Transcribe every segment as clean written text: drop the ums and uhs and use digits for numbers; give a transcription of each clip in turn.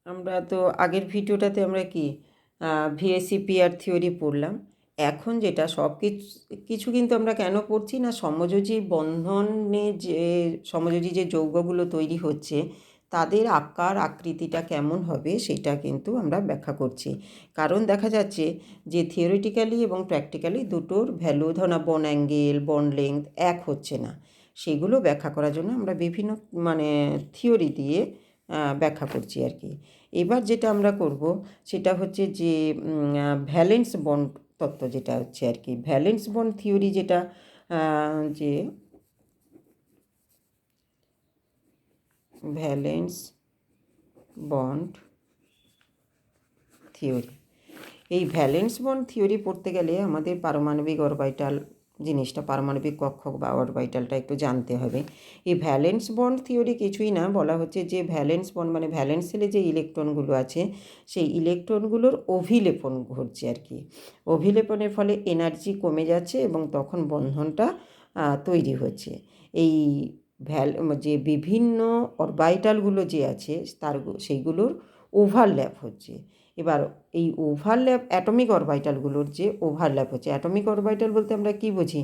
আমরা তো আগের ভিডিওটাতে আমরা কি ভিএসিপিআর থিওরি পড়লাম। এখন যেটা সব কিছু কিন্তু আমরা কেন পড়ছি না, সমযোজী বন্ধনে যে সমযোজী যে যৌগগুলো তৈরি হচ্ছে তাদের আকার আকৃতিটা কেমন হবে সেটা কিন্তু আমরা ব্যাখ্যা করছি। কারণ দেখা যাচ্ছে যে থিওরিটিক্যালি এবং প্র্যাকটিক্যালি দুটোর ভ্যালু, ধরা বন্ড অ্যাঙ্গেল, বন্ড লেংথ এক হচ্ছে না, সেগুলো ব্যাখ্যা করার জন্য আমরা বিভিন্ন থিওরি দিয়ে ব্যাখ্যা করছি আর কি। এবার যেটা আমরা করব সেটা হচ্ছে যে ভ্যালেন্স বন্ড তত্ত্ব, যেটা হচ্ছে আর কি ভ্যালেন্স বন্ড থিওরি, যেটা যে ভ্যালেন্স বন্ড থিওরি। এই ভ্যালেন্স বন্ড থিওরি পড়তে গেলে আমাদের পারমাণবিক অরবিটাল জিনিসটা, পারমাণবিক কক্ষক বা অরবিটালটা একটু জানতে হবে। এই ভ্যালেন্স বন্ড থিওরি কিছুই না, বলা হচ্ছে যে ভ্যালেন্স বন্ড মানে ভ্যালেন্স সেলে যে ইলেকট্রনগুলো আছে সেই ইলেকট্রনগুলোর অভিলেপন ঘটছে আর কি। অভিলেপনের ফলে এনার্জি কমে যাচ্ছে এবং তখন বন্ধনটা তৈরি হচ্ছে। এই যে বিভিন্ন অরবিটালগুলো যে আছে সেইগুলোর ওভারল্যাপ হচ্ছে। এবার এই ওভারল্যাপ অ্যাটমিক অরবিটালগুলোর যে ওভারল্যাপ হচ্ছে, অ্যাটমিক অরবিটাল বলতে আমরা কি বুঝি,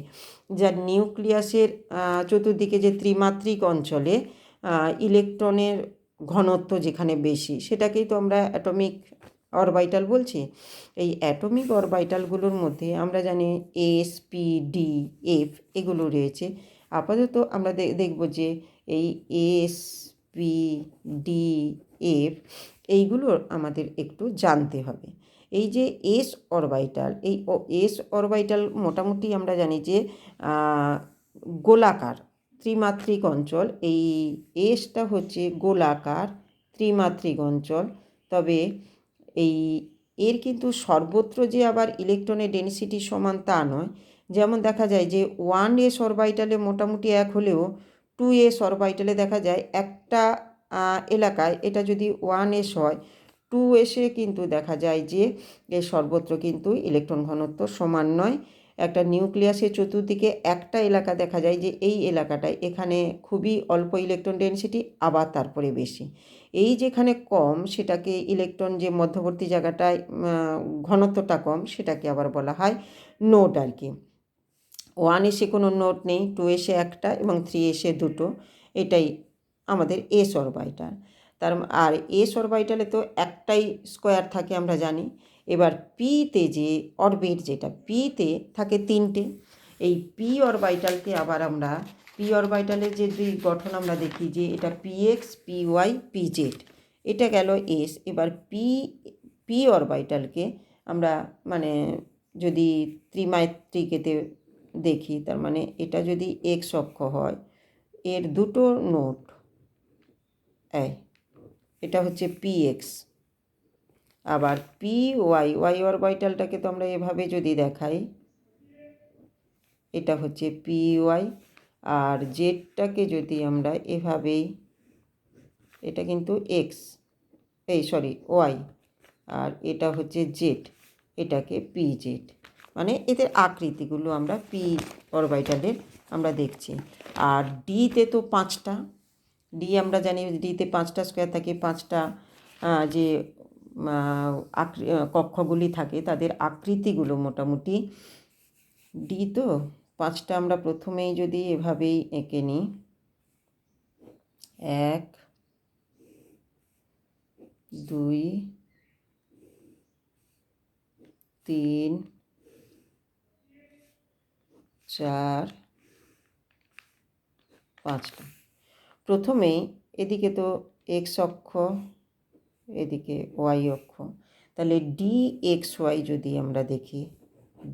যার নিউক্লিয়াসের চতুর্দিকে যে ত্রিমাত্রিক অঞ্চলে ইলেকট্রনের ঘনত্ব যেখানে বেশি সেটাকেই তো আমরা অ্যাটমিক অরবিটাল বলছি। এই অ্যাটমিক অরবিটালগুলোর মধ্যে আমরা জানি এস, পি, ডি, এফ এগুলো রয়েছে। আপাতত আমরা দেখব যে এই এস, পি, ডি, এফ এইগুলোর আমাদের একটু জানতে হবে। এই যে এস অরবিটাল, এই এস অরবিটাল মোটামুটি আমরা জানি যে গোলাকার ত্রিমাত্রিক অঞ্চল। এই এসটা হচ্ছে গোলাকার ত্রিমাত্রিক অঞ্চল। তবে এই এর কিন্তু সর্বত্র যে আবার ইলেকট্রনের ডেনসিটি সমান তা নয়। যেমন দেখা যায় যে 1s অরবিটালে মোটামুটি এক হলেও 2s অরবিটালে দেখা যায় একটা এলাকায় এটা যদি 1s হয়, 2s-এ কিন্তু দেখা যায় যে এর সর্বত্র কিন্তু ইলেকট্রন ঘনত্ব সমান নয়। একটা নিউক্লিয়াসের চতুর্দিকে একটা এলাকা দেখা যায় যে এই এলাকাটায় এখানে খুবই অল্প ইলেকট্রন ডেনসিটি, আবার তারপরে বেশি। এই যেখানে কম সেটাকে ইলেকট্রন যে মধ্যবর্তী জায়গাটায় ঘনত্বটা কম সেটাকে আবার বলা হয় নোড আর কি। 1s-এ কোনো নোড নেই, 2s-এ একটা এবং 3s-এ দুটো, এটাই আমাদের এস অরবিটাল। আর এস অরবিটালে তো একটাই স্কোয়ার থাকে আমরা জানি। এবার পিতে যে অরবিট, যেটা পিতে থাকে তিনটে, এই পি অরবিটালকে আবার আমরা পি অরবিটালের যে দুই গঠন আমরা দেখি যে এটা পিএক্স, পিওয়াই, পিজেড, এটা গেল এস। এবার পি অরবিটালকে আমরা যদি ত্রিমাত্রিকেতে দেখি, তার মানে এটা যদি এক্স অক্ষ হয়, এর দুটো নোট এটা হচ্ছে পিএক্স। আবার ওয়াই অরবিটালটাকে তো আমরা এভাবে যদি দেখাই, এটা হচ্ছে পিওয়াই। আর জেডটাকে যদি আমরা এভাবেই, এটা কিন্তু এক্স, ওয়াই, আর এটা হচ্ছে জেড, এটাকে পি জেড। মানে এদের আকৃতিগুলো আমরা পি অরবিটালের আমরা দেখছি। আর ডিতে তো পাঁচটা, ডি আমরা জানি ডিতে পাঁচটা স্কোয়ার থাকে, পাঁচটা যে কক্ষগুলি থাকে তাদের আকৃতিগুলো মোটামুটি ডি তো পাঁচটা আমরা প্রথমেই যদি এভাবেই এঁকে নিই, 1, 2, 3, 4, 5টা। প্রথমেই এদিকে তো এক্স অক্ষ, এদিকে ওয়াই অক্ষ, তাহলে ডি এক্স ওয়াই যদি আমরা দেখি,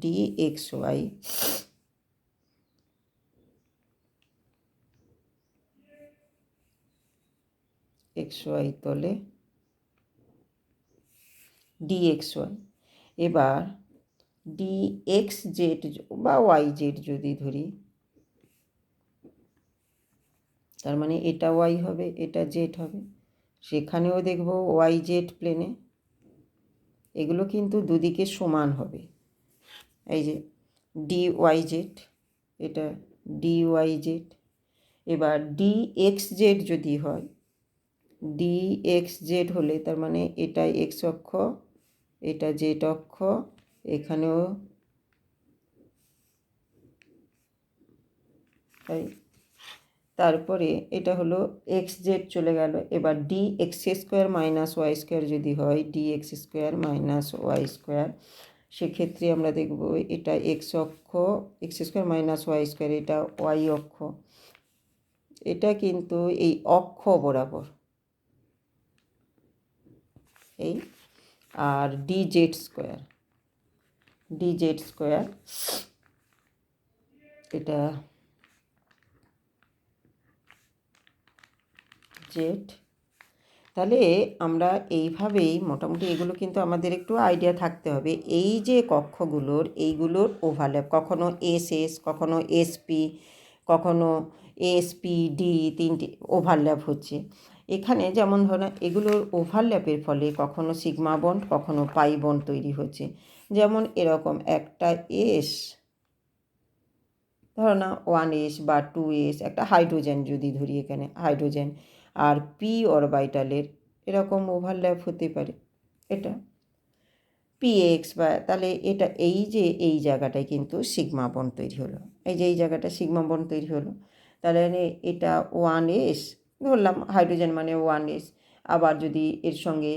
d x y x y তলে ডি এক্স ওয়াই। এবার ডি এক্স জেড বা ওয়াই জেড যদি ধরি, তার মানে এটা ওয়াই হবে, এটা জেড হবে। সেখানেও দেখব ওয়াই জেড প্লেনে, এগুলো কিন্তু দুদিকে সমান হবে। এই যে ডি ওয়াই জেড, এটা ডি ওয়াই জেড। এবার ডি এক্স জেড যদি হয়, ডি এক্স জেড হলে তার মানে এটা এক্স অক্ষ, এটা জেড অক্ষ, এখানেও তাই। তারপরে এটা হলো এক্স জেড চলে গেল। এবার D X square minus Y square যদি হয়, D X square minus Y square, সেক্ষেত্রে আমরা দেখব এটা এক্স অক্ষ, X square minus Y square, এটা ওয়াই অক্ষ, এটা কিন্তু এই অক্ষ বরাবর এই। আর D Z square, D Z square এটা জেড। তাহলে আমরা এইভাবেই মোটামুটি এগুলো কিন্তু আমাদের একটু আইডিয়া থাকতে হবে। এই যে কক্ষগুলোর এইগুলোর ওভারল্যাপ, কখনো এস এস, কখনো এসপি, কখনো এসপি ডি, তিনটি ওভারল্যাপ হচ্ছে এখানে। যেমন ধরো এগুলোর ওভারল্যাপের ফলে কখনো সিগমা বন্ড, কখনো পাই বন্ড তৈরি হচ্ছে। যেমন এরকম একটা এস, ধরো না 1s বা 2s, একটা হাইড্রোজেন যদি ধরি, এখানে হাইড্রোজেন আর পি অরবিটালের এরকম ওভারল্যাপ হতে পারে, এটা পিএক্স বা, তাহলে এটা এই যে এই জায়গাটায় কিন্তু সিগমা বন্ড তৈরি হলো, এই যে এই জায়গাটা সিগমা বন্ড তৈরি হলো। তাহলে এটা 1s ধরলাম, হাইড্রোজেন মানে 1s। আবার যদি এর সঙ্গে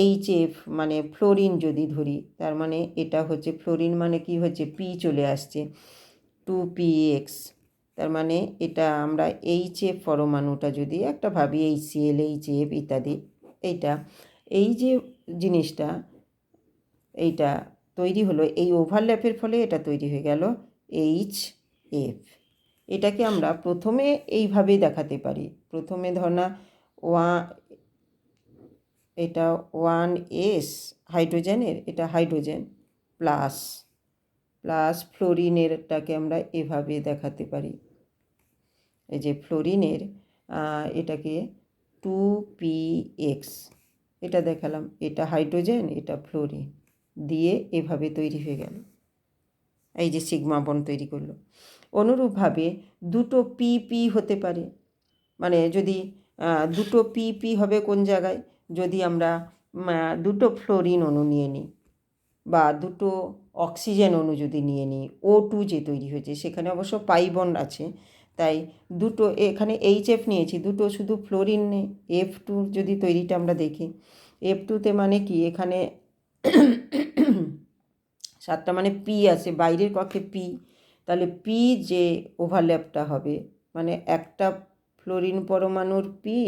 এইচএফ মানে ফ্লোরিন যদি ধরি, তার মানে এটা হচ্ছে ফ্লোরিন, মানে কি হচ্ছে পি চলে আসছে, 2px। তার মানে এটা আমরা এইচএফ পরমাণুটা যদি একটা ভাবি, HCl, এইচএফ ইত্যাদি, এইটা এই যে জিনিসটা এইটা তৈরি হলো, এই ওভারল্যাপের ফলে এটা তৈরি হয়ে গেল HF। এটাকে আমরা প্রথমে এইভাবেই দেখাতে পারি। প্রথমে ধরনা এটা 1s হাইড্রোজেনের, এটা হাইড্রোজেন প্লাস প্লাস ফ্লোরিনেরটাকে আমরা এভাবে দেখাতে পারি, এই যে ফ্লোরিনের এটাকে 2px, এটা দেখালাম, এটা হাইড্রোজেন, এটা ফ্লোরিন দিয়ে এভাবে তৈরি হয়ে গেল, এই যে সিগমা বন্ড তৈরি করলো। অনুরূপভাবে দুটো পিপি হতে পারে, মানে যদি দুটো পিপি হবে কোন জায়গায়, যদি আমরা দুটো ফ্লোরিন অণু নিয়ে নিই বা দুটো অক্সিজেন অণু যদি নিয়ে নিই, O2 যে তৈরি হয়েছে, সেখানে অবশ্য পাই বন্ড আছে, তাই দুটো এখানে HF নিয়েছি, দুটো শুধু ফ্লোরিন নেই, F2 যদি তৈরিটা আমরা দেখি, F2তে মানে কি এখানে 7টা মানে পি আছে, বাইরের কক্ষে পি, তাহলে পি যে ওভারল্যাপটা হবে, মানে একটা ফ্লোরিন পরমাণুর পি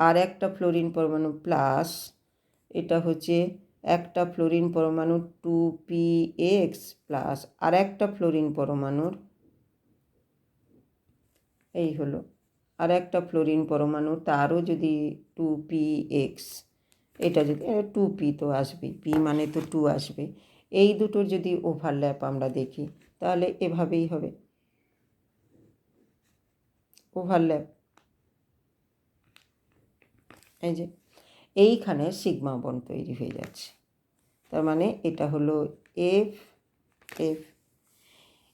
আর একটা ফ্লোরিন পরমাণু প্লাস, এটা হচ্ছে একটা ফ্লোরিন পরমাণুর 2px প্লাস আর একটা ফ্লোরিন পরমাণুর, এই হলো আর একটা ফ্লোরিন পরমাণু, তারও যদি 2px, এটা যদি 2p তো আসবেই, p মানে তো 2 আসবে। এই দুটোর যদি ওভারল্যাপ আমরা দেখি, তাহলে এভাবেই হবে ওভারল্যাপ, এই যে এইখানে সিগমা বন্ড তৈরি হয়ে যাচ্ছে। তার মানে এটা হলো এফ এফ।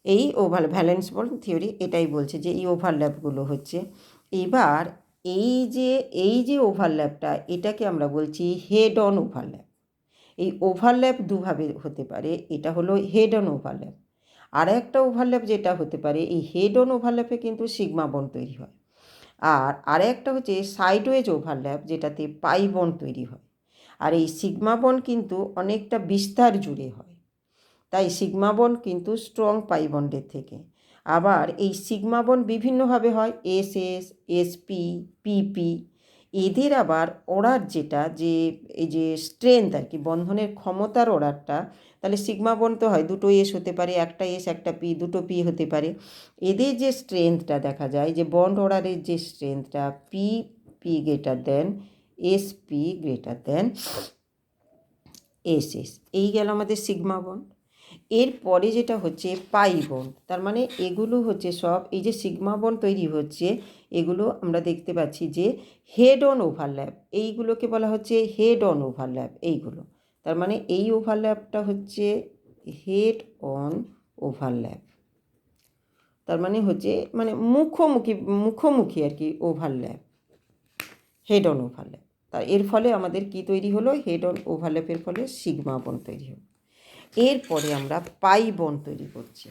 এই ভ্যালেন্স বন্ড থিওরি এটাই বলছে যে এই ওভারল্যাপগুলো হচ্ছে। এবার এই যে ওভারল্যাপটা, এটাকে আমরা বলছি হেড অন ওভারল্যাপ। এই ওভারল্যাপ দুভাবে হতে পারে, এটা হলো হেড অন ওভারল্যাপ। আর একটা ওভারল্যাপ যেটা হতে পারে, এই হেড অন ওভারল্যাপে কিন্তু সিগমা বন্ড তৈরি হয়। আর আরেকটা হচ্ছে সাইডওয়েজ ওভারল্যাপ, যেটাতে পাই বন্ড তৈরি হয়। আর এই সিগমা বন্ড কিন্তু অনেকটা বিস্তার জুড়ে হয়, তাই সিগমা বন্ড কিন্তু স্ট্রং পাই বন্ডের থেকে। আবার এই সিগমা বন্ড বিভিন্নভাবে হয়, এস এস, এসপি, পিপি। এদের আবার অর্ডার যেটা, যে এই যে স্ট্রেংথ আর কি, বন্ধনের ক্ষমতার অর্ডারটা, তাহলে সিগমা বন্ড তো হয় দুটো এস হতে পারে, একটা এস একটা পি, দুটো পি হতে পারে। এদের যে স্ট্রেংথটা দেখা যায়, যে বন্ড অর্ডারের যে স্ট্রেংথটা, P P greater than S P greater than S S, এই গেল আমাদের সিগমা বন্ড। এরপরে যেটা হচ্ছে পাই বন্ড, তার মানে এগুলো হচ্ছে সব, এই যে সিগমা বন্ড তৈরি হচ্ছে, এগুলো আমরা দেখতে পাচ্ছি যে হেড অন ওভারল্যাপ, এইগুলোকে বলা হচ্ছে হেড অন ওভারল্যাপ এইগুলো। তার মানে এই ওভারল্যাপটা হচ্ছে হেড অন ওভারল্যাপ, তার মানে হচ্ছে মানে মুখোমুখি মুখোমুখি আর কি ওভারল্যাপ। Head on overlap. তা এর ফলে আমাদের কি তৈরি হলো? হেড অন ওভারল্যাপের ফলে সিগমা বন্ড তৈরি হলো। এরপরে আমরা পাই বন্ড তৈরি করছি।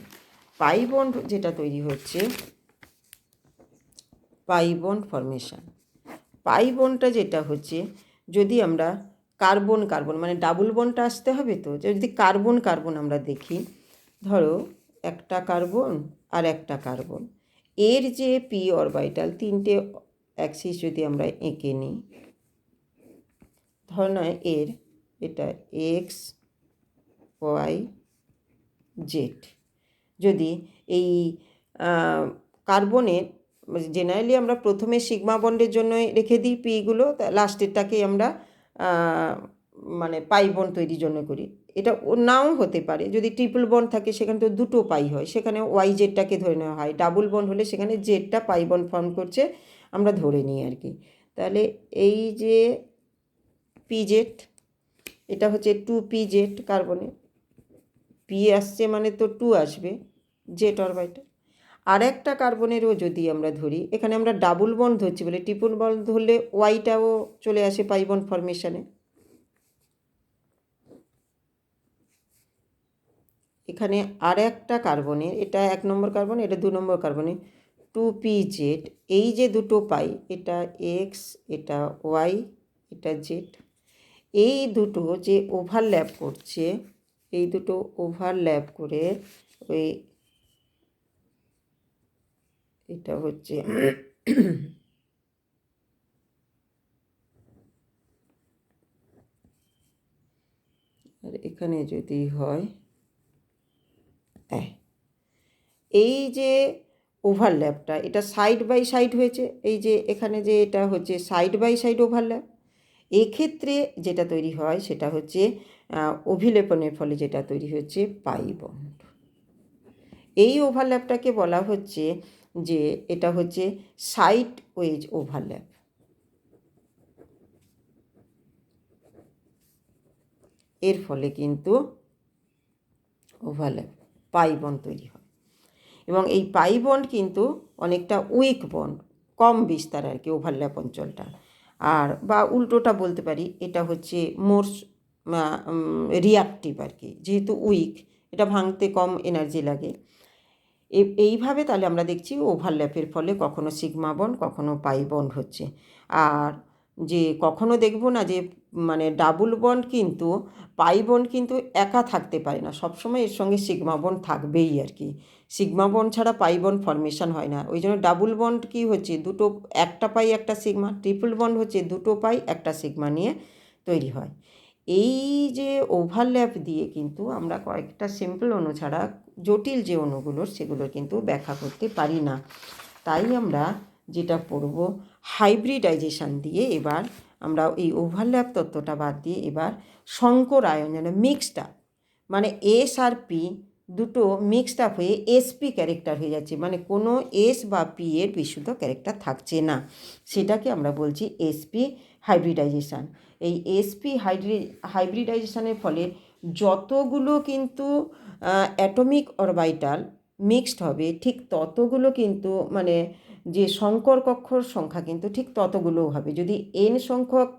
পাই বন্ড যেটা তৈরি হচ্ছে, পাই বন্ড ফর্মেশন। পাই বন্ডটা যেটা হচ্ছে, যদি আমরা কার্বন কার্বন মানে ডাবল বন্ডটা আসতে হবে, তো যদি কার্বন কার্বন আমরা দেখি, ধরো একটা কার্বন আর একটা কার্বন, এর যে পি অরবিটাল তিনটে অ্যাক্সিস যদি আমরা এঁকে নিই, ধর না এর এটা এক্স ওয়াই জেড, যদি এই কার্বনের জেনারেলি আমরা প্রথমে সিগমা বন্ডের জন্য রেখে দিই পিগুলো, লাস্টেরটাকে আমরা মানে পাই বন্ড তৈরির জন্য করি। এটা নাও হতে পারে, যদি ট্রিপল বন্ড থাকে সেখানে তো দুটো পাই হয়, সেখানে ওয়াই জেডটাকে ধরে নেওয়া হয়। ডাবল বন্ড হলে সেখানে জেডটা পাই বন্ড ফর্ম করছে আমরা ধরে নিই আর কি। তাহলে এই যে পি জেড, এটা হচ্ছে 2p জেড, কার্বনে পি আসছে মানে তো 2 আসবে জেড অরবিটাল। আর একটা কার্বনেরও যদি আমরা ধরি, এখানে আমরা ডাবল বন্ড ধরছি বলে ট্রিপল বন্ড ধরলে ওয়াইটাও চলে আসে পাই বন্ড ফর্মেশনে। এখানে আর একটা কার্বনের, এটা 1 নম্বর কার্বন, এটা 2 নম্বর কার্বনে 2p জেড, এই যে দুটো পাই, এটা এক্স এটা ওয়াই এটা জেড, এই দুটো যে ওভারল্যাপ করছে, এই দুটো ওভারল্যাপ করে ওই এটা হচ্ছে আর এখানে যদি হয় এই যে ওভারল্যাপটা, এটা সাইড বাই সাইড হয়েছে, এই যে এখানে যে এটা হচ্ছে সাইড বাই সাইড ওভারল্যাপ, এক্ষেত্রে যেটা তৈরি হয় সেটা হচ্ছে অভিলেপনের ফলে যেটা তৈরি হচ্ছে পাই বন্ড। এই ওভারল্যাপটাকে বলা হচ্ছে যে এটা হচ্ছে সাইড ওয়েজ ওভারল্যাপ। এর ফলে কিন্তু ওভারল্যাপ পাই বন্ড তৈরি হয়, এবং এই পাই বন্ড কিন্তু অনেকটা উইক বন্ড, কম বিস্তার আর কি ওভারল্যাপ অঞ্চলটা। আর বা উল্টোটা বলতে পারি, এটা হচ্ছে মোর রিয়াক্টিভ আর কি, যেহেতু উইক, এটা ভাঙতে কম এনার্জি লাগে। এইভাবে তাহলে আমরা দেখছি ওভারল্যাপের ফলে কখনো সিগমা বন্ড কখনো পাই বন্ড হচ্ছে। আর যে কখনো দেখবো না যে মানে ডাবল বন্ড কিন্তু, পাই বন্ড কিন্তু একা থাকতে পারে না, সবসময় এর সঙ্গে সিগমা বন্ড থাকবেই আর কি। সিগমা বন্ড ছাড়া পাই বন্ড ফর্মেশন হয় না। ওই জন্য ডাবল বন্ড কি হচ্ছে, দুটো, একটা পাই একটা সিগমা। ট্রিপল বন্ড হচ্ছে দুটো পাই একটা সিগমা নিয়ে তৈরি হয়। এই যে ওভারল্যাপ দিয়ে কিন্তু আমরা কয়েকটা সিম্পল অণু ছাড়া জটিল যে অণুগুলোর সেগুলোর কিন্তু ব্যাখ্যা করতে পারি না। তাই আমরা যেটা পড়ব, হাইব্রিডাইজেশন দিয়ে এবার আমরা এই ওভারল্যাপ তত্ত্বটা বাদ দিয়ে এবার সংকরায়ন, যেন মিক্সড আপ, মানে এস আর পি দুটো মিক্সড আপ হয়ে এসপি ক্যারেক্টার হয়ে যাচ্ছে, মানে কোনো এস বা পি এর বিশুদ্ধ ক্যারেক্টার থাকছে না, সেটাকে আমরা বলছি এসপি হাইব্রিডাইজেশন। এই এসপি হাইব্রিডাইজেশনের ফলে যতগুলো কিন্তু অ্যাটমিক অরবিটাল মিক্সড হবে, ঠিক ততগুলো কিন্তু মানে যে শঙ্কর কক্ষর সংখ্যা কিন্তু ঠিক ততগুলোও হবে। যদি এন সংখ্যক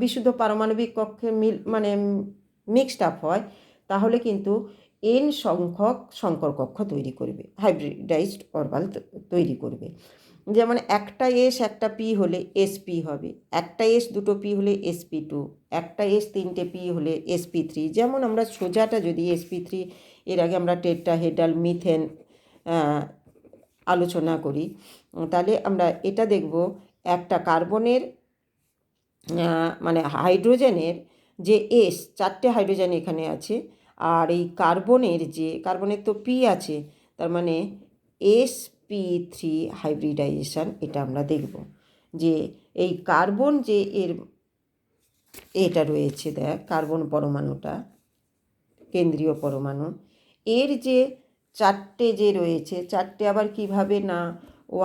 বিশুদ্ধ পারমাণবিক কক্ষে মানে মিক্সড আপ হয়, তাহলে কিন্তু এন সংখ্যক শঙ্কর কক্ষ তৈরি করবে, হাইব্রিডাইজড অরবিটাল তৈরি করবে। যেমন একটা এস একটা পি হলে এসপি হবে, একটা এস দুটো পি হলে sp2, একটা এস তিনটে পি হলে sp3। যেমন আমরা সোজাটা যদি sp3, এর আগে আমরা টেট্রাহেড্রাল মিথেন আলোচনা করি, তাহলে আমরা এটা দেখব একটা কার্বনের মানে হাইড্রোজেনের যে এস, চারটে হাইড্রোজেন এখানে আছে, আর এই কার্বনের তো পি আছে, তার মানে sp3 হাইব্রিডাইজেশন, এটা আমরা দেখব যে এই কার্বন যে এটা রয়েছে, দেখ কার্বন পরমাণুটা কেন্দ্রীয় পরমাণু, এর যে চারটে যে রয়েছে, চারটে আবার কিভাবে না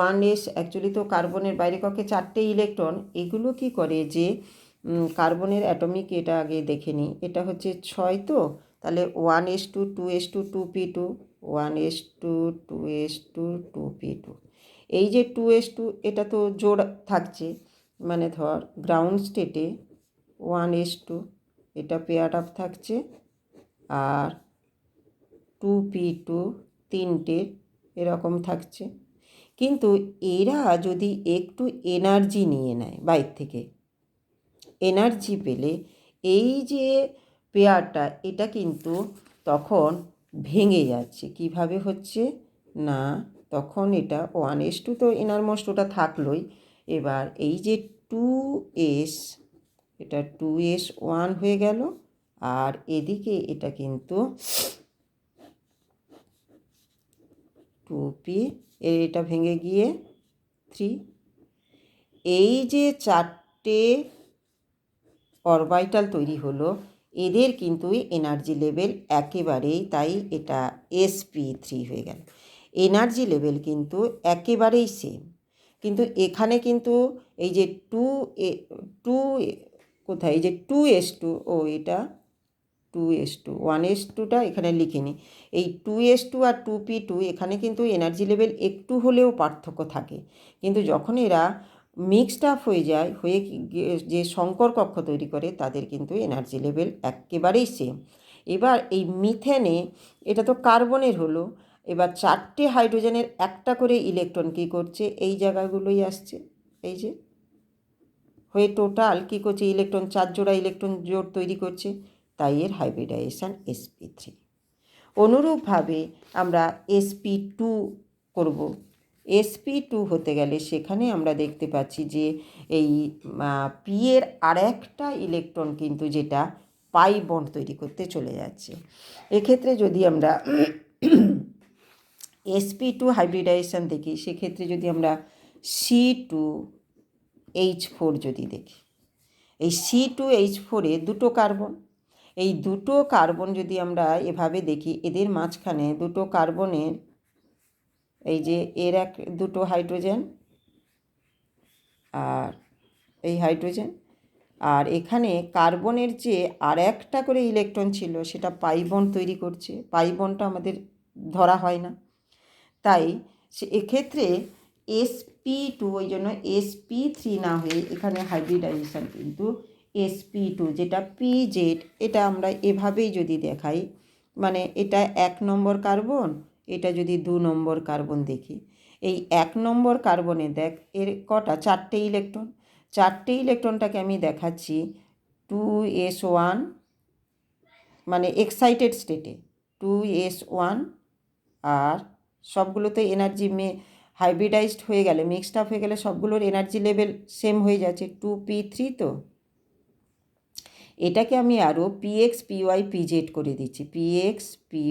1s, অ্যাকচুয়ালি তো কার্বনের বাইরে কক্ষে চারটে ইলেকট্রন, এগুলো কি করে যে কার্বনের অ্যাটমিক, এটা আগে দেখে নিই, এটা হচ্ছে 6, তো তাহলে 1s2 2s2 2p2, 1s2 2s2 2p2, এই যে 2s2 এটা তো জোড় থাকছে, মানে ধর গ্রাউন্ড স্টেটে 1s2 এটা পেয়ার আপ থাকছে, আর 2p2 তিনটে এরকম থাকছে। কিন্তু এরা যদি একটু এনার্জি নিয়ে নেয় বাইর থেকে, এনার্জি পেলে এই যে পেয়ারটা এটা কিন্তু তখন ভেঙে যাচ্ছে। কিভাবে হচ্ছে না, তখন এটা 1s2 তো ইনারমোস্ট ওটা থাকলোই, এবার এই যে 2s, এটা 2s1 হয়ে গেল, আর এদিকে এটা কিন্তু 2p, এটা ভেঙে গিয়ে 3। এই যে চারটে অরবিটাল তৈরি হলো, এদের কিন্তু এনার্জি লেভেল একেবারেই, তাই এটা sp3 হয়ে গেল। এনার্জি লেভেল কিন্তু একেবারেই সেম, কিন্তু এখানে কিন্তু এই যে টু কোথায়, এই যে 2s2, এটা 2s2, 1s2টা এখানে লিখিনি, এই 2s2 আর 2p2 এখানে কিন্তু এনার্জি লেভেল একটু হলেও পার্থক্য থাকে। কিন্তু যখন এরা মিক্সড আপ হয়ে যায়, হয়ে যে সংকর কক্ষ তৈরি করে, তাদের কিন্তু এনার্জি লেভেল একেবারেই সেম। এবার এই মিথেনে, এটা তো কার্বনের হলো, এবার চারটে হাইড্রোজেনের একটা করে ইলেকট্রন কী করছে, এই জায়গাগুলোই আসছে, এই যে হয়ে টোটাল কী করছে, ইলেকট্রন 4 জোড়া ইলেকট্রন জোড় তৈরি করছে, তাই এর হাইব্রিডাইজেশন sp3। অনুরূপভাবে আমরা sp2 করব। sp2 হতে গেলে সেখানে আমরা দেখতে পাচ্ছি যে এই p এর আর একটা ইলেকট্রন কিন্তু যেটা পাই বন্ড তৈরি করতে চলে যাচ্ছে। এক্ষেত্রে যদি আমরা sp2 হাইব্রিডাইজেশন দেখি, সেক্ষেত্রে যদি আমরা C2H4 যদি দেখি, এই C2H4-এ দুটো কার্বন, এই দুটো কার্বন যদি আমরা এভাবে দেখি, এদের মাঝখানে দুটো কার্বনের এই যে এর দুটো হাইড্রোজেন আর এই হাইড্রোজেন, আর এখানে কার্বনের যে আর একটা করে ইলেকট্রন ছিল সেটা পাই বন্ড তৈরি করছে। পাই বন্ডটা আমাদের ধরা হয় না, তাই এক্ষেত্রে sp2, ওই জন্য sp3 না হয়ে এখানে হাইব্রিডাইজেশন কিন্তু sp2, যেটা pz, এটা আমরা এভাবেই যদি দেখাই, মানে এটা 1 নম্বর কার্বন, এটা যদি 2 নম্বর কার্বন দেখি, এই 1 নম্বর কার্বনে দেখ এর কটা, 4টে ইলেকট্রন, 4টে ইলেকট্রনটাকে আমি দেখাচ্ছি 2s1, মানে এক্সাইটেড স্টেটে 2s1, আর সবগুলোতে এনার্জি হাইব্রিডাইজড হয়ে গেলে, মিক্সড আপ হয়ে গেলে সবগুলোর এনার্জি লেভেল সেম হয়ে যাচ্ছে 2p3। তো এটাকে আমি আরও px py pz করে দিচ্ছি, px py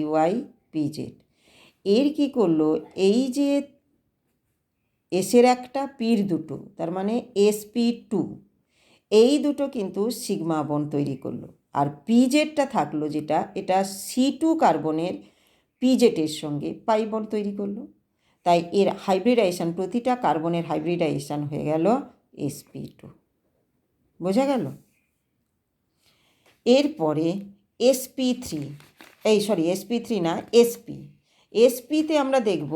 pz। এর কি করলো, এই যে এসের একটা পির দুটো, তার মানে sp2, এই দুটো কিন্তু সিগমা বন্ড তৈরি করলো, আর পিজেডটা থাকলো যেটা, এটা C2 কার্বনের পিজেটের সঙ্গে পাই বন্ড তৈরি করলো, তাই এর হাইব্রিডাইজেশন, প্রতিটা কার্বনের হাইব্রিডাইজেশন হয়ে গেল sp2। বোঝা গেল? এরপরে sp3, sp3 না, sp-তে আমরা দেখব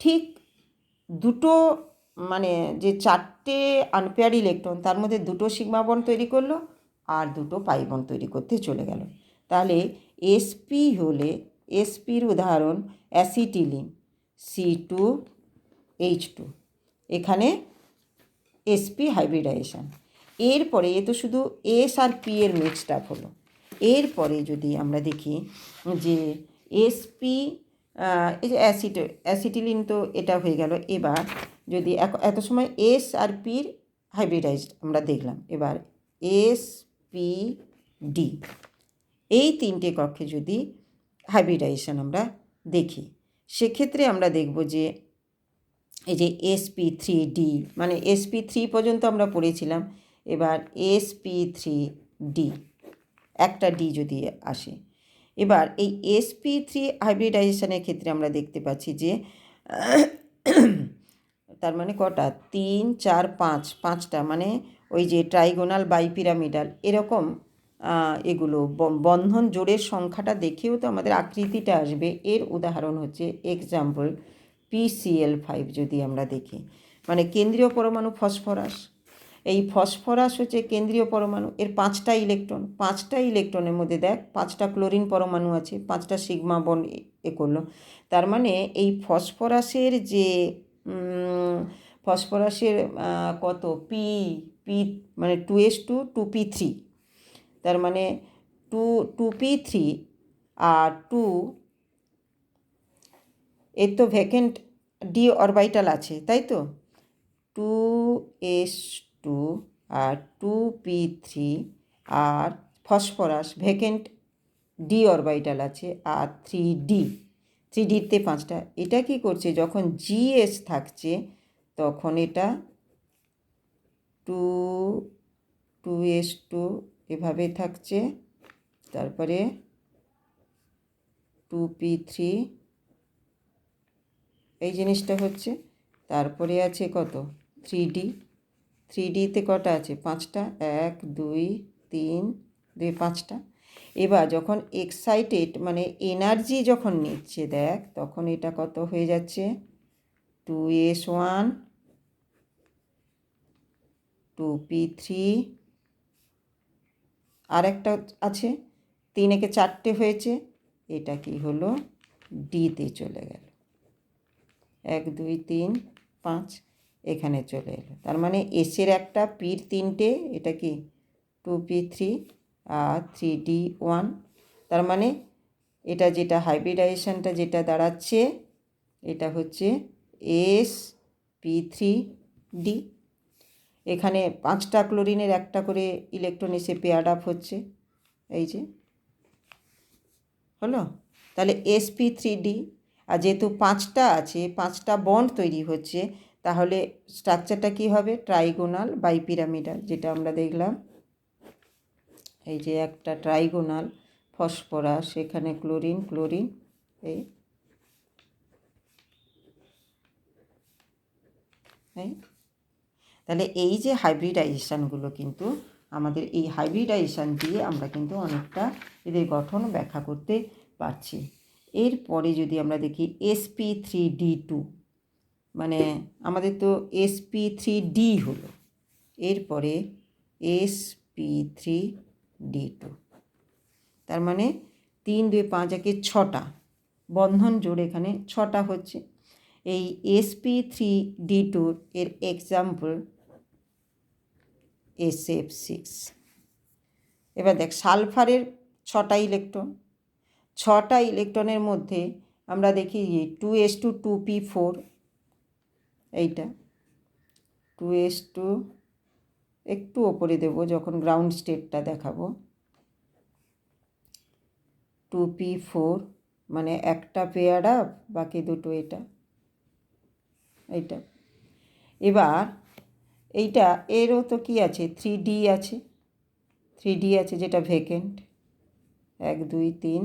ঠিক দুটো, মানে যে 4টে আনপেয়ার ইলেকট্রন, তার মধ্যে দুটো সিগমা বন্ড তৈরি করলো আর দুটো পাই বন্ড তৈরি করতে চলে গেল। তাহলে sp হলে, sp-র উদাহরণ অ্যাসিটিলিন C2H2, এখানে sp হাইব্রিডাইজেশন। এরপরে এ তো শুধু s আর p এর মিক্সড আপ হলো। এরপরে যদি আমরা দেখি যে sp, এই যে অ্যাসিটিলিন, তো এটা হয়ে গেল। এবার যদি এত সময় s আর p-র হাইব্রিডাইজড আমরা দেখলাম, এবার sp-d, এই তিনটে কক্ষে যদি হাইব্রিডাইজেশন আমরা দেখি, সেক্ষেত্রে আমরা দেখব যে এই যে sp3d, মানে sp3 পর্যন্ত আমরা পড়েছিলাম, এবার sp3d, একটা d যদি আসে, এবার এই sp3 হাইব্রিডাইজেশনের ক্ষেত্রে আমরা দেখতে পাচ্ছি যে তার মানে কটা, 3 4 5, 5টা, মানে ওই যে ট্রাইগোনাল বাইপিরামিডাল এরকম এগুলো বন্ধন জোড়ের সংখ্যাটা দেখেও তো আমাদের আকৃতিটা আসবে। এর উদাহরণ হচ্ছে এক্সাম্পল PCl5 যদি আমরা দেখি, মানে কেন্দ্রীয় পরমাণু ফসফরাস, এই ফসফরাস হচ্ছে কেন্দ্রীয় পরমাণু, এর 5টা ইলেকট্রন, 5টা ইলেকট্রনের মধ্যে দেখ 5টা ক্লোরিন পরমাণু আছে, 5টা সিগমা বন্ড এ করলো। তার মানে এই ফসফরাসের যে ফসফরাসের কত পি পি মানে 2s2 2p3, তার মানে 2p3 আর 2, এর তো ভ্যাকেন্ট ডি অরবিটাল আছে, তাই তো 2s2 আর 2p3 আর ফসফরাস ভ্যাকেন্ট ডি অরবিটাল আছে আর 3ডিতে 5টা। এটা কি করছে, যখন জিএস থাকছে তখন এটা 2s2 এভাবে থাকছে, তারপরে 2p3 এই জিনিসটা হচ্ছে, তারপরে আছে কত 3ডিতে কটা আছে 5টা, 1 2 3 2 5টা। এবার যখন এক্সাইটেড মানে এনার্জি যখন নিচ্ছে দেখ, তখন এটা কত হয়ে যাচ্ছে 2s1 2p3 আর একটা আছে 3 একে 4টে হয়েছে, এটা কি হলো ডিতে চলে গেল, 1 2 3 5 এখানে চলে এলো। তার মানে এসের একটা, পির 3টে, এটা কি 2p3 আর 3d1। তার মানে এটা যেটা হাইব্রিডাইজেশনটা যেটা দাঁড়াচ্ছে, এটা হচ্ছে sp3d। এখানে 5টা ক্লোরিনের একটা করে ইলেকট্রন এসে পেয়ার্ড আপ হচ্ছে, এই যে হলো। তাহলে sp3d, আর যেহেতু 5টা আছে, 5টা বন্ড তৈরি হচ্ছে, তাহলে স্ট্রাকচারটা কি হবে ট্রাইগোনাল বাইপিরামিডাল, যেটা আমরা দেখলাম। এই যে একটা ট্রাইগোনাল ফসফরাস, এখানে ক্লোরিন ক্লোরিন, এই তাহলে এই যে হাইব্রিডাইজেশানগুলো, কিন্তু আমাদের এই হাইব্রিডাইজেশান দিয়ে আমরা কিন্তু অনেকটা এদের গঠন ব্যাখ্যা করতে পারছি। এরপরে যদি আমরা দেখি sp3d2, মানে আমাদের তো sp3d হলো, এরপরে sp3d2, তার মানে 3 2 5 একে 6টা বন্ধন জোড়, এখানে 6টা হচ্ছে। এই sp3d2 এর এক্সাম্পল SF6। এবার দেখ সালফারের 6টা ইলেকট্রন, 6টা ইলেকট্রনের মধ্যে আমরা দেখি 2s2 2p4, এইটা 2s2 একটু ওপরে দেব যখন গ্রাউন্ড স্টেটটা দেখাবো, 2p4 মানে একটা পেয়ার আপ, বাকি দুটো এটা এইটা। এবার এইটা এরও তো কি আছে 3d আছে, 3d আছে যেটা ভেকেন্ট, 1 2 3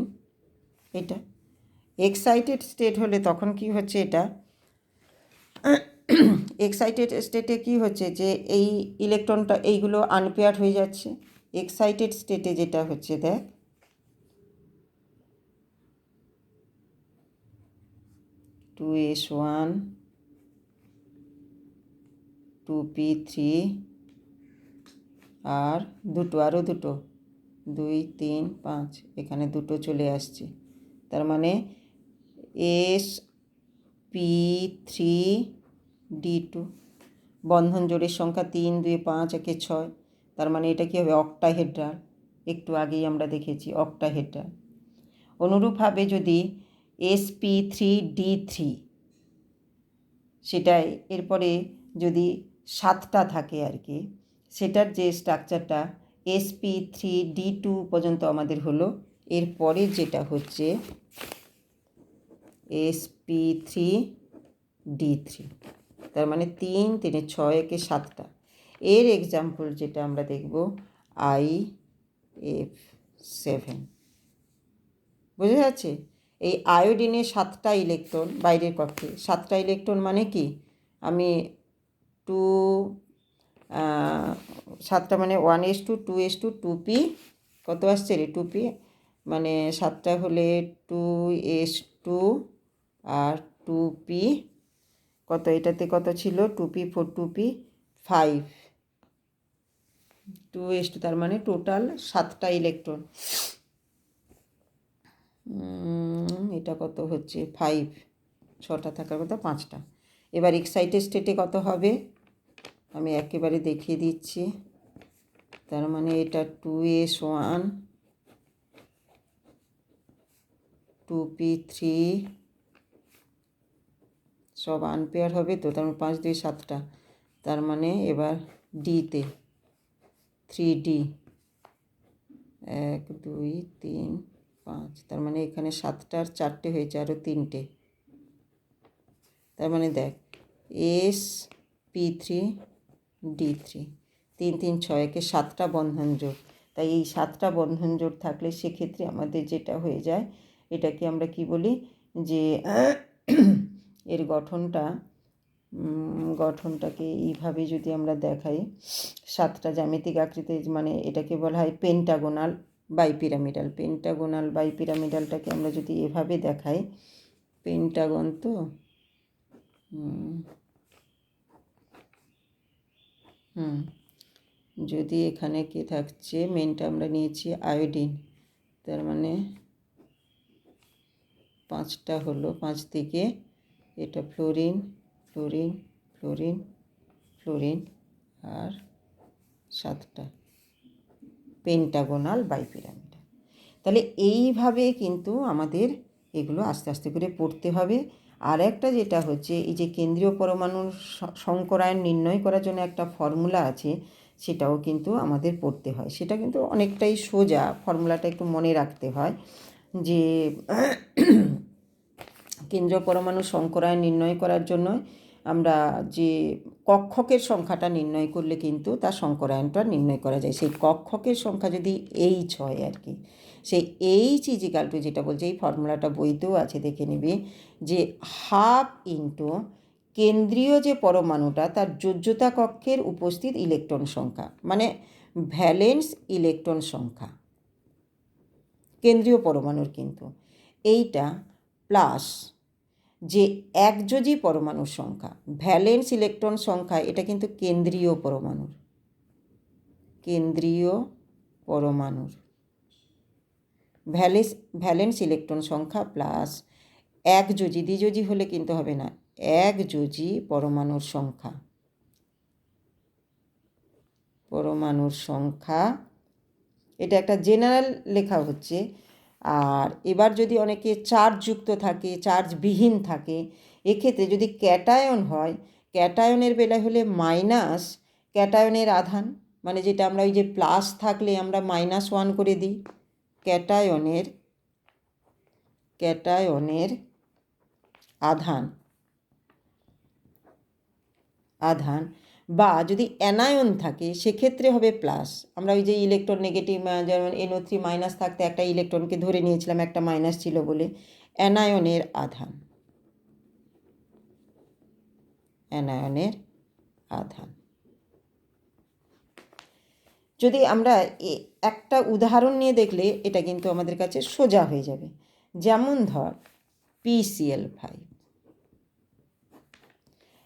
এটা। এক্সাইটেড স্টেট হলে তখন কি হচ্ছে, এটা এক্সাইটেড স্টেটে কি হচ্ছে যে এই ইলেকট্রনটা এইগুলো আনপেয়ার হয়ে যাচ্ছে। এক্সাইটেড স্টেটে যেটা হচ্ছে দেখ, টু s1 2p3 আর দুটো, আরও দুটো 2 3 5, এখানে দুটো চলে আসছে। তার মানে sp3d2 বন্ধন জোড়ের সংখ্যা 3 2 5 একে 6, তার মানে এটা কী হবে অক্টাহেড্রাল, একটু আগেই আমরা দেখেছি অক্টাহেড্রাল। অনুরূপভাবে যদি sp3d3 সেটাই এরপরে যদি 7টা থাকে আর কি, সেটার যে স্ট্রাকচারটা sp3d2 পর্যন্ত আমাদের হলো। এরপরে যেটা হচ্ছে sp3d3, তার মানে 3 3 6 একে 7টা। এর এক্সাম্পল যেটা আমরা দেখব IF7, বুঝে যাচ্ছে। এই আয়োডিনের 7টা ইলেকট্রন বাইরের কক্ষে, 7টা ইলেকট্রন মানে কি, আমি 7টা মানে 1s2 2s2 2p, কত আসছে রে 2p, মানে 7টা হলে 2s2 আর 2p, কত এটাতে কত ছিল 2p4 2p 5, 2s2, তার মানে টোটাল 7টা ইলেকট্রন। এটা কত হচ্ছে 5, 6টা থাকার কথা 5টা। এবার এক্সাইটেড স্টেটে কত হবে আমি একেবারে দেখিয়ে দিচ্ছি। তার মানে এটা 2s1, 2p3 সব আনপেয়ার হবে তো, তার মানে 5 2 7টা। তার মানে এবার ডিতে 3d 1 2 3 5, তার মানে এখানে 7টার 4টে হয়েছে, আরও 3টে। তার মানে দেখ sp3d3 3 3 6 একে 7টা বন্ধন জোড়। তাই এই 7টা বন্ধন জোড় থাকলে সেক্ষেত্রে আমাদের যেটা হয়ে যায়, এটাকে আমরা কি বলি যে এর গঠনটাকে এইভাবে যদি আমরা দেখাই, 7টা জ্যামিতিক আকৃতি, মানে এটাকে বলা হয় পেন্টাগোনাল বাইপিরামিডাল। পেন্টাগোনাল বাইপিরামিডালটাকে আমরা যদি এভাবে দেখাই, পেন্টাগন তো যদি এখানে কে থাকছে, মেনটা আমরা নিয়েছি আয়োডিন, তার মানে 5টা হলো, 5 থেকে এটা ফ্লোরিন ফ্লোরিন ফ্লোরিন ফ্লোরিন আর 7টা পেন্টাগোনাল বাইপিরামিডাল। তাহলে এইভাবে কিন্তু আমাদের এগুলো আস্তে আস্তে করে পড়তে হবে। আর একটা যেটা হচ্ছে, এই যে কেন্দ্রীয় পরমাণুর সংকরায়ন নির্ণয় করার জন্য একটা ফর্মুলা আছে, সেটাও কিন্তু আমাদের পড়তে হয়। সেটা কিন্তু অনেকটাই সোজা, ফর্মুলাটা একটু মনে রাখতে হয় যে কেন্দ্রীয় পরমাণু সংকরায়ন নির্ণয় করার জন্য আমরা যে কক্ষকের সংখ্যাটা নির্ণয় করলে কিন্তু তার সংকরায়নটা নির্ণয় করা যায়। সেই কক্ষকের সংখ্যা যদি এইচ হয় আর কি, সেই এইচ ইজিক্যাল টু, যেটা বলছে এই ফর্মুলাটা বইতেও আছে, দেখে নিবি, যে হাফ ইন্টু কেন্দ্রীয় যে পরমাণুটা তার যোজ্যতা কক্ষের উপস্থিত ইলেকট্রন সংখ্যা, মানে ভ্যালেন্স ইলেকট্রন সংখ্যা কেন্দ্রীয় পরমাণুর, কিন্তু এইটা প্লাস যে একযোজী পরমাণুর সংখ্যা, ভ্যালেন্স ইলেকট্রন সংখ্যা, এটা কিন্তু কেন্দ্রীয় পরমাণুর ভ্যালেন্স ইলেকট্রন সংখ্যা প্লাস একযোজী, দ্বিযোজী হলে কিন্তু হবে না, একযোজী পরমাণুর সংখ্যা। এটা একটা জেনারেল লেখা হচ্ছে। আর এবার যদি অনেকে চার্জযুক্ত থাকে, চার্জবিহীন থাকে, এক্ষেত্রে যদি ক্যাটায়ন হয়, ক্যাটায়নের বেলায় হলে মাইনাস ক্যাটায়নের আধান, মানে যেটা আমরা ওই যে প্লাস থাকলে আমরা -1 করে দিই, ক্যাটায়নের আধান, বা যদি অ্যানায়ন থাকে সেক্ষেত্রে হবে প্লাস। আমরা ওই যে ইলেকট্রন নেগেটিভ, যেমন NO3 মাইনাস থাকতে একটা ইলেকট্রনকে ধরে নিয়েছিলাম, একটা মাইনাস ছিল বলে, অ্যানায়নের আধান। যদি আমরা একটা উদাহরণ নিয়ে দেখলে এটা কিন্তু আমাদের কাছে সোজা হয়ে যাবে। যেমন ধর PCl5,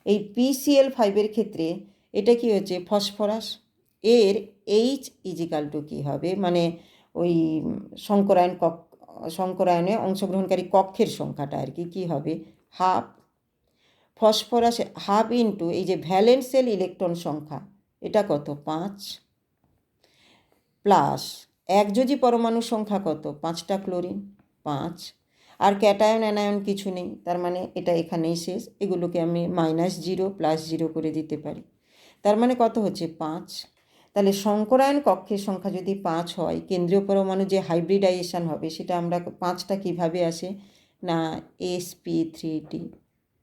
এই PCl5-এর ক্ষেত্রে এটা কি হচ্ছে, ফসফরাস, এর H ইজিক্যাল টু কী হবে, মানে ওই সংকরায়নে অংশগ্রহণকারী কক্ষের সংখ্যাটা আর কি, কী হবে, হাফ ফসফরাস হাফ ইন্টু এই যে ভ্যালেন্সেল ইলেকট্রন সংখ্যা, এটা কত 5, প্লাস একযোজী পরমাণুর সংখ্যা কত, 5টা ক্লোরিন 5, আর ক্যাটায়ন অ্যানায়ন কিছু নেই, তার মানে এটা এখানেই শেষ। এগুলোকে আমি -0 +0 করে দিতে পারি, তার মানে কত হচ্ছে 5। তাহলে সংকরায়ন কক্ষের সংখ্যা যদি 5 হয়, কেন্দ্রীয় পরমাণু যে হাইব্রিডাইজেশন হবে সেটা আমরা 5টা কীভাবে আসে না, sp3d,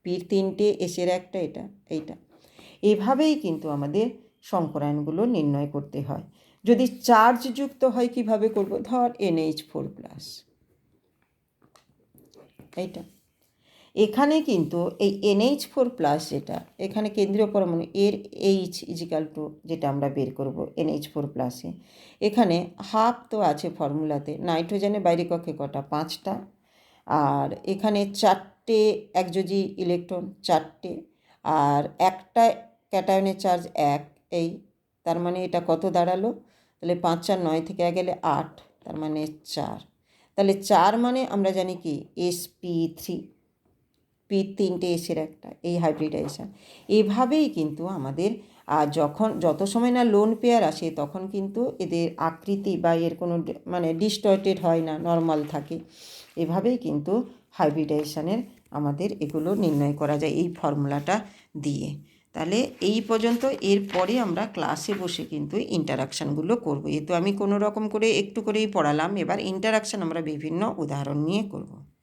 পির 3টে, এসের একটা, এইটা এভাবেই কিন্তু আমাদের সংকরায়নগুলো নির্ণয় করতে হয়। যদি চার্জযুক্ত হয় কিভাবে করব, ধর NH4+, এইটা এখানে কিন্তু এই NH4+, যেটা এখানে কেন্দ্রীয় পরমাণু, এর H ইজিক্যাল টু যেটা আমরা বের করব NH4+-এ, এখানে হাফ তো আছে ফর্মুলাতে, নাইট্রোজেনের বাইরে কক্ষে কটা, 5টা, আর এখানে 4টে একযোজী ইলেকট্রন, 4টে, আর একটা ক্যাটায়নের চার্জ 1, এই তার মানে এটা কত দাঁড়ালো, তাহলে 5 4 9 থেকে গেলে 8, তার মানে 4। তাহলে 4 মানে আমরা জানি কি sp3, তিনটে এসের একটা, এই হাইব্রিডাইজেশন। এভাবেই কিন্তু আমাদের যত সময় না লোন পেয়ার আসে তখন কিন্তু এদের আকৃতি বা এর কোনো মানে ডিস্টর্টেড হয় না, নর্মাল থাকে। এভাবেই কিন্তু হাইব্রিডাইজেশনের আমাদের এগুলো নির্ণয় করা যায় এই ফর্মুলাটা দিয়ে। তাহলে এই পর্যন্ত, এরপরে আমরা ক্লাসে বসে কিন্তু ইন্টারাকশানগুলো করব। এ তো আমি কোনো রকম করে একটু করেই পড়ালাম, এবার ইন্টারাকশান আমরা বিভিন্ন উদাহরণ নিয়ে করব।